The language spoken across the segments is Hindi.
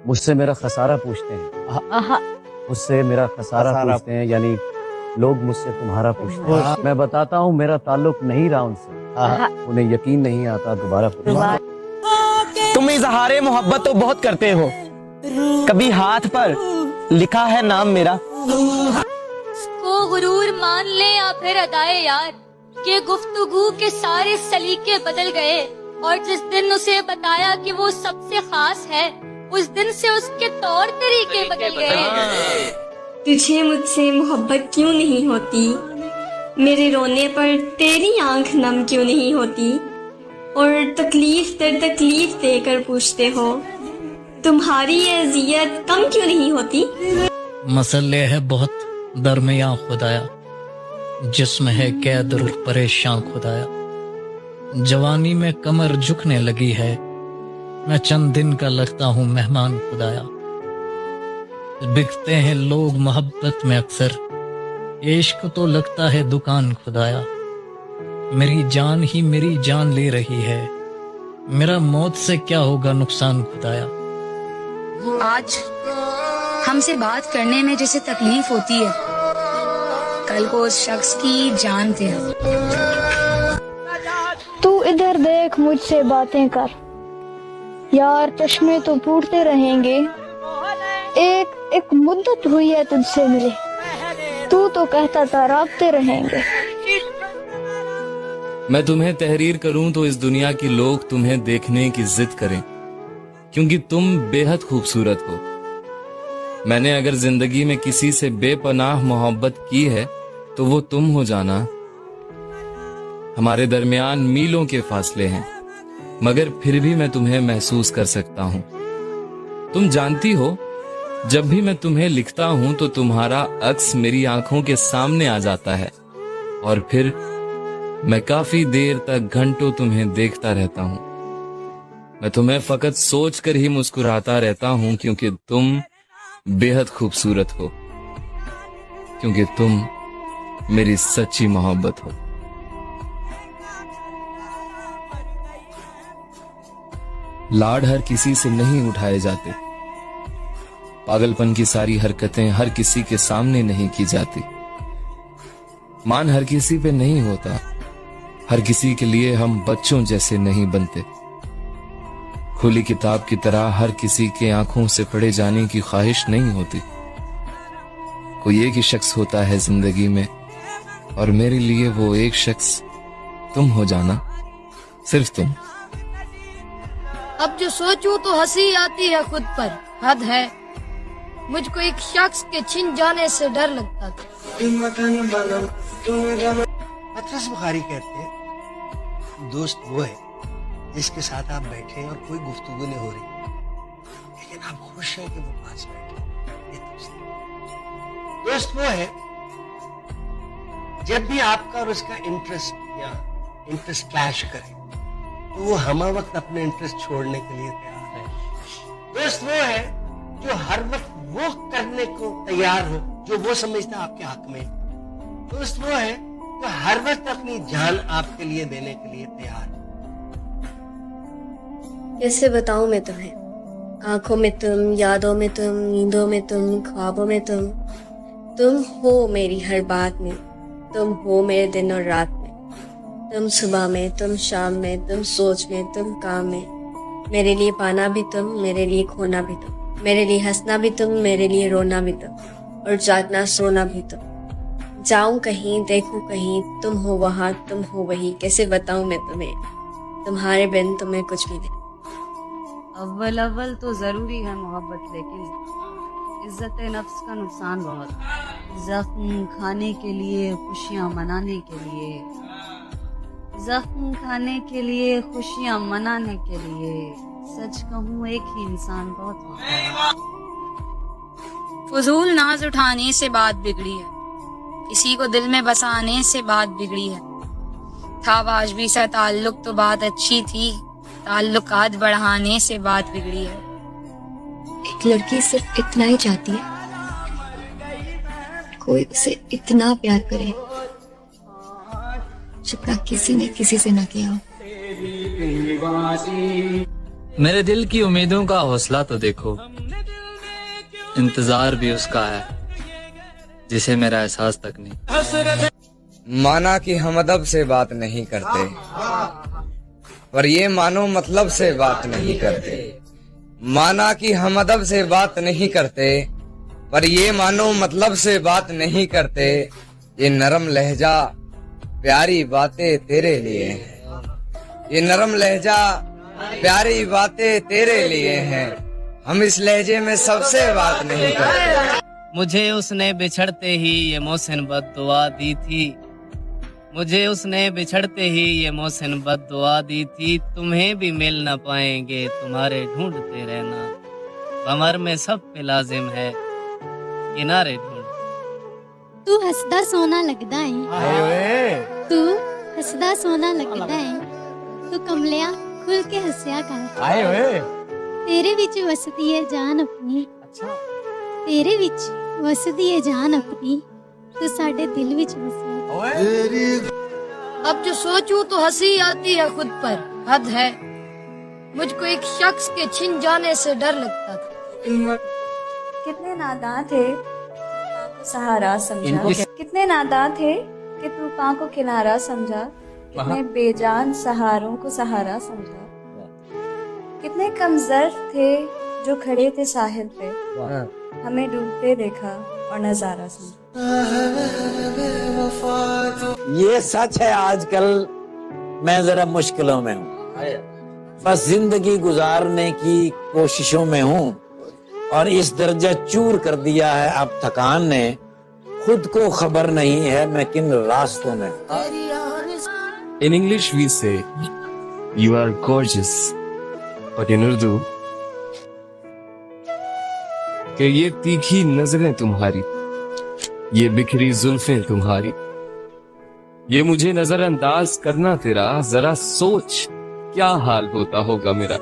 मुझसे मेरा खसारा पूछते हैं। मुझसे मेरा खसारा पूछते हैं, यानी लोग मुझसे तुम्हारा पूछते हैं। मैं बताता हूँ मेरा ताल्लुक नहीं रहा उनसे, उन्हें यकीन नहीं आता दोबारा पूछते। तुम इजहारे मोहब्बत तो बहुत करते हो, कभी हाथ पर लिखा है नाम मेरा? को गुरूर मान ले या फिर अदाए यार, के गुफ्तगू के सारे सलीके बदल गए, और जिस दिन उसे बताया कि वो सबसे खास है, उस दिन से उसके तौर तरीके बदल गए। तुझे मुझसे मोहब्बत क्यों नहीं होती? मेरे रोने पर तेरी आंख नम क्यों नहीं होती? और तकलीफ दर तकलीफ देकर पूछते हो, तुम्हारी ये अजियत कम क्यों नहीं होती? मसले है बहुत दरमियाँ खुदाया, जिस्म है कैद और परेशान खुदाया। जवानी में कमर झुकने लगी है, मैं चंद दिन का लगता हूँ मेहमान खुदाया। बिकते हैं लोग मोहब्बत में अक्सर, इश्क तो लगता है दुकान खुदाया। मेरी जान ही मेरी जान ले रही है, मेरा मौत से क्या होगा नुकसान खुदाया। आज हमसे बात करने में जिसे तकलीफ होती है, कल को उस शख्स की जान थे हम। तू इधर देख, मुझसे बातें कर यार, चश्मे तो फूटते रहेंगे। एक मुद्दत हुई है तुझसे मिले, तू तो कहता था राब्ते रहेंगे। मैं तुम्हें तहरीर करूं तो इस दुनिया की लोग तुम्हें देखने की जिद करें, क्योंकि तुम बेहद खूबसूरत हो। मैंने अगर जिंदगी में किसी से बेपनाह मोहब्बत की है तो वो तुम हो जाना। हमारे दरमियान मीलों के फासले हैं, मगर फिर भी मैं तुम्हें महसूस कर सकता हूं। तुम जानती हो, जब भी मैं तुम्हें लिखता हूं तो तुम्हारा अक्स मेरी आंखों के सामने आ जाता है, और फिर मैं काफी देर तक घंटों तुम्हें देखता रहता हूं। मैं तुम्हें फकत सोच कर ही मुस्कुराता रहता हूं, क्योंकि तुम बेहद खूबसूरत हो, क्योंकि तुम मेरी सच्ची मोहब्बत हो। लाड हर किसी से नहीं उठाए जाते, पागलपन की सारी हरकतें हर किसी के सामने नहीं की जाती। मान हर किसी पे नहीं होता, हर किसी के लिए हम बच्चों जैसे नहीं बनते। खुली किताब की तरह हर किसी के आंखों से पढ़े जाने की ख्वाहिश नहीं होती। कोई एक ही शख्स होता है जिंदगी में, और मेरे लिए वो एक शख्स तुम हो जाना, सिर्फ तुम। अब जो सोचूं तो हंसी आती है खुद पर, हद है। मुझको एक शख्स के छिन जाने से डर लगता था। पतरस बुखारी कहते हैं, दोस्त वो है जिसके साथ आप बैठे हैं और कोई गुफ्तगू नहीं हो रही, लेकिन आप खुश हैं कि वो पास बैठे। ये दोस्त वो है जब भी आपका और उसका इंटरेस्ट क्लैश करे तो वो हम वक्त अपने इंटरेस्ट छोड़ने के लिए तैयार है। दोस्त वो है जो हर वक्त वो करने को तैयार हो जो वो समझता है आपके हक में। दोस्त वो है जो हर वक्त अपनी जान आपके लिए देने के लिए तैयार है। कैसे बताऊं मैं तुम्हें? आंखों में तुम, यादों में तुम, नींदों में तुम, ख्वाबों में तुम हो मेरी हर बात में, तुम हो मेरे दिन और रात में, तुम सुबह में, तुम शाम में, तुम सोच में, तुम काम में। मेरे लिए पाना भी तुम, मेरे लिए खोना भी तुम, मेरे लिए हंसना भी तुम, मेरे लिए रोना भी तुम, और जागना सोना भी तुम। जाऊं कहीं, देखूं कहीं, तुम हो वहाँ, तुम हो वही। कैसे बताऊं मैं तुम्हें? तुम्हारे बिन तुम्हें कुछ भी नहीं। अव्वल तो जरूरी है मोहब्बत, लेकिन इज्जत नफ्स का नुकसान बहुत। जख्म खाने के लिए, खुशियाँ मनाने के लिए, जख्म खाने के लिए, खुशियाँ मनाने के लिए, सच कहूँ एक ही इंसान बहुत होता है। फजूल नाज उठाने से बात बिगड़ी है, किसी को दिल में बसाने से बात बिगड़ी है। था वाजबी सा ताल्लुक तो बात अच्छी थी, ताल्लुकात बढ़ाने से बात बिगड़ी है। एक लड़की सिर्फ इतना ही चाहती है, कोई उसे इतना प्यार करे जितना किसी ने किसी से न किया हो। मेरे दिल की उम्मीदों का हौसला तो देखो, इंतजार भी उसका है जिसे मेरा एहसास तक नहीं। माना कि हम अदब से बात नहीं करते, पर ये मानो मतलब से बात नहीं करते। माना कि हम अदब से बात नहीं करते, पर ये मानो मतलब से बात नहीं करते। ये नरम लहजा प्यारी बातें तेरे लिए हैं, ये नरम लहजा प्यारी बातें तेरे लिए हैं। हम इस लहजे में सबसे बात नहीं करते। मुझे उसने बिछड़ते ही ये मोहसिन बद्दुआ दी थी, मुझे उसने बिछड़ते ही ये मोहसिन बद्दुआ दी थी। तुम्हें भी मिल न पाएंगे तुम्हारे ढूंढते रहना, कमर में सब पे लाजिम है किनारे ढूंढ। तू हसदा सोना लगदा है, तू हसदा सोना लगदा है, तू कमलिया खुल के हंसिया कर। तेरे विच वसदी है जान अपनी, तेरे विच वसदी है जान अपनी, तू साडे दिल विच वसिया। अब जो सोचूं तो हंसी आती है खुद पर, हद है। मुझको एक शख्स के छिन जाने से डर लगता था। कितने नादान थे सहारा समझा, कितने नादान थे कि तूफान को किनारा समझा, कितने बेजान सहारों को सहारा समझा। कितने कमजोर थे जो खड़े थे साहिल पे, हमें डूबते देखा और नजारा समझा। ये सच है, आजकल मैं जरा मुश्किलों में हूँ, बस जिंदगी गुजारने की कोशिशों में हूँ, और इस दर्जा चूर कर दिया है अब थकान ने। खुद को खबर नहीं है मैं किन रास्तों में। In English we say, you are gorgeous, but in Urdu, कि ये तीखी नजरें तुम्हारी, ये बिखरी जुल्फें तुम्हारी, ये मुझे नजरअंदाज करना तेरा, जरा सोच क्या हाल होता होगा मेरा।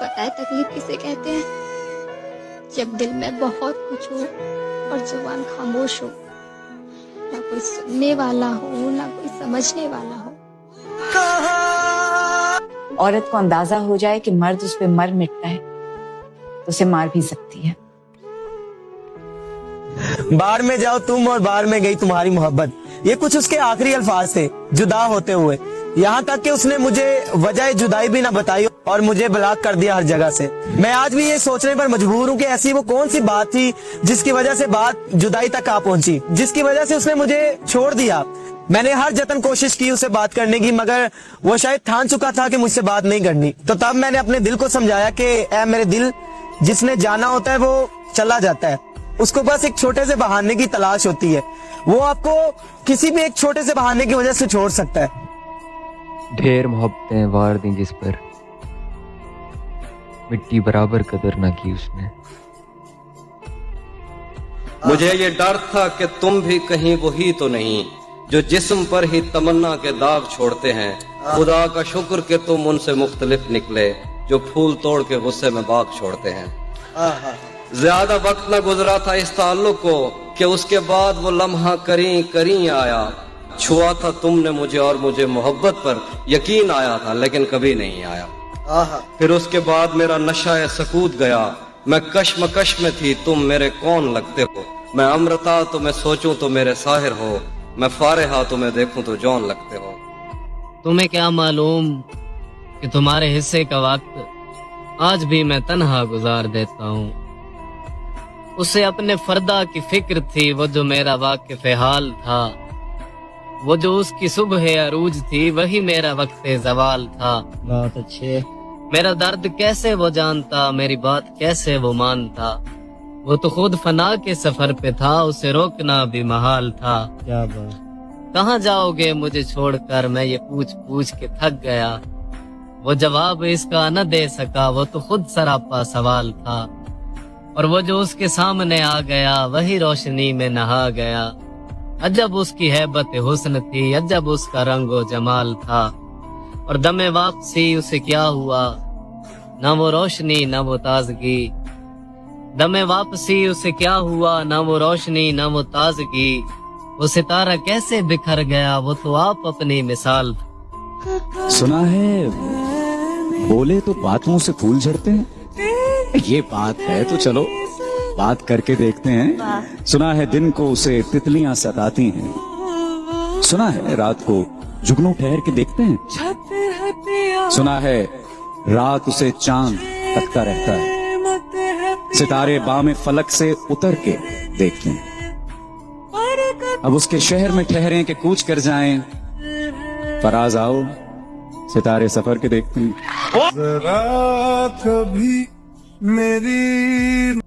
पता है तकलीफ किसे कहते हैं? जब दिल में बहुत कुछ हो और जुबान खामोश हो, ना कोई सुनने वाला हो ना कोई समझने वाला हो। औरत को अंदाजा हो जाए कि मर्द उस पे मर मिटता है तो उसे मार भी सकती है। बाहर में जाओ तुम और बाहर में गई तुम्हारी मोहब्बत, ये कुछ उसके आखिरी अल्फाज थे जुदा होते हुए। यहाँ तक कि उसने मुझे वजह जुदाई भी ना बताई और मुझे ब्लॉक कर दिया हर जगह से। मैं आज भी ये सोचने पर मजबूर हूँ कि ऐसी वो कौन सी बात थी जिसकी वजह से बात जुदाई तक आ पहुंची, जिसकी वजह से उसने मुझे छोड़ दिया। मैंने हर जतन कोशिश की उससे बात करने की, मगर वो शायद ठान चुका था कि मुझसे बात नहीं करनी। तो तब मैंने अपने दिल को समझाया कि ऐ मेरे दिल, जिसने जाना होता है वो चला जाता है, उसको बस एक छोटे से बहाने की तलाश होती है। वो आपको किसी भी एक छोटे से बहाने की वजह से छोड़ सकता है। ढेर मोहब्बतें वार दी जिस पर, मिट्टी बराबर कदर ना की उसने। मुझे ये डर था कि तुम भी कहीं वही तो नहीं जो जिस्म पर ही तमन्ना के दाग छोड़ते हैं। खुदा का शुक्र कि तुम उनसे मुख्तलिफ निकले जो फूल तोड़ के गुस्से में बाग छोड़ते हैं। ज्यादा वक्त न गुजरा था इस ताल्लुक को कि उसके बाद वो लम्हा करीं करीं आया। छुआ था तुमने मुझे और मुझे मोहब्बत पर यकीन आया था, लेकिन कभी नहीं आया। फिर उसके बाद मेरा नशा सकूत गया। मैं कश्मकश में थी, तुम मेरे कौन लगते हो। मैं अमृता तुम्हें सोचूं तो मेरे साहिर हो, मैं फारिहा तुम्हें देखूं तो जौन लगते हो। तुम्हें क्या मालूम कि तुम्हारे हिस्से का वक्त आज भी मैं तन्हा गुजार देता हूँ। उसे अपने फर्दा की फिक्र थी, वो जो मेरा वाकिफ हाल था। वो जो उसकी सुबह अरूज थी, वही मेरा वक्त जवाल था। बहुत अच्छे। मेरा दर्द कैसे वो जानता, मेरी बात कैसे वो मानता। वो तो खुद फना के सफर पे था, उसे रोकना भी महाल था। क्या बात। कहाँ जाओगे मुझे छोड़कर, मैं ये पूछ पूछ के थक गया। वो जवाब इसका न दे सका, वो तो खुद सरापा सवाल था। और वो जो उसके सामने आ गया, वही रोशनी में नहा गया। अजब उसकी हैबत हुस्न थी, अजब उसका रंगो जमाल था। और दमे वापसी उसे क्या हुआ, ना वो रोशनी ना वो ताजगी। दमे वापसी उसे क्या हुआ, ना वो रोशनी ना वो ताजगी। वो सितारा कैसे बिखर गया, वो तो आप अपनी मिसाल था। सुना है बोले तो बातों से फूल झड़ते हैं। ये बात है तो चलो बात करके देखते हैं। सुना है दिन को उसे तितलियां सताती हैं। सुना है रात को जुगनू ठहर के देखते हैं। सुना है रात उसे चांद तकता रहता है। सितारे बामे फलक से उतर के देखते हैं। अब उसके शहर में ठहरें कि कूच कर जाएं, पर आज आओ सितारे सफर के देखते हैं। जरा कभी मेरी